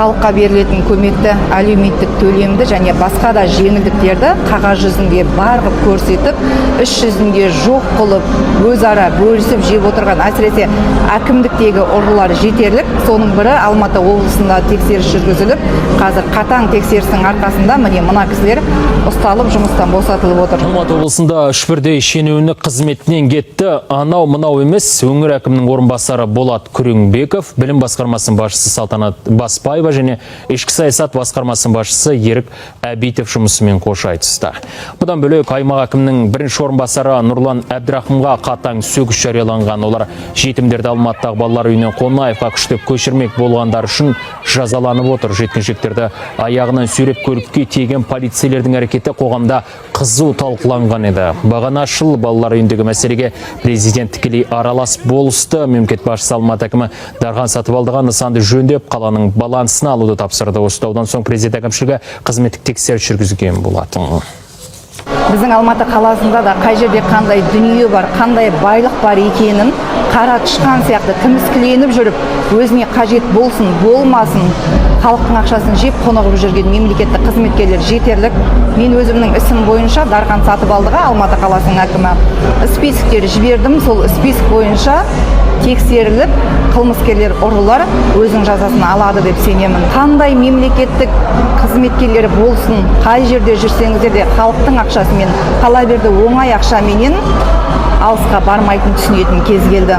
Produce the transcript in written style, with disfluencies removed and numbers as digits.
халыққа берілетін көмекті, әлеуметтік төлемді және басқа да жеңілдіктерді қағаз жүзінде бар қылып көрсетіп, іс жүзінде жоқ қылып, өзара бөлісіп жеп отырған әсіресе әкімдіктегі ұрылар жетерлік. Соның бірі Алматы облысында тексеріс жүргізіліп, қазір қатаң тексерістің арқасында мына кісілер ұсталып, жұмыстан босатылып отыр. Алматы облысында үш бірдей шенеунік қызметінен кетті. Анау мынау емес, өңір әкімінің орынбасары Болат Күреңбеков, білім басқармасының басшысы Салтанат Баспаева және ішкі саясат басқармасының басшысы Ерік Әбитов жұмысымен қош айтысты. Бұдан бөлек аймақ әкімінің бірінші орынбасары Нұрлан Әбдірахымға қатаң сөгіс жарияланған. Олар жетімдерді Алматыдағы балалар үйінен Қонаевқа күштеп көшірмек болғандар үшін жазаланып отыр. Жеткіншектерді аяғынан сүйреп көлікке тиеген полицейлердің әрекеті қоғамда қызу талқыланған еді. Бағана жыл балалар үйіндегі мәселеге президент тікелей араласып болысты. Мемлекет басшысы Алматы әкімі Дархан Сатыбалдыға нысанды жөндеп, қаланың балансына алуды тапсырды. Осыдан соң президент әкімшілігі қызметтік тексеріс жүргізген болатын. Біздің Алматы қаласында да қай жерде қандай дүние бар, қандай байлық бар екенін қара тышқан сияқты тіміскіленіп жүріп, өзіне қажет болсын, болмасын, халықтың ақшасын жеп қонығып жүрген мемлекеттік қызметкерлер жетерлік. Мен өзімнің ісім бойынша Дархан Сатыбалдыға, Алматы қаласының әкімі, списоктер жібердім. Сол список бойынша тексеріліп, қылмыскерлер, ұрылар өзінің жазасын алады деп сенемін. Қандай мемлекеттік қызметкерлер болсын, қай жерде жүрсеңіздер де халықтың ақшасымен, қала берді оңай ақшаменен алысқа бармайтын түсінетін кез келді.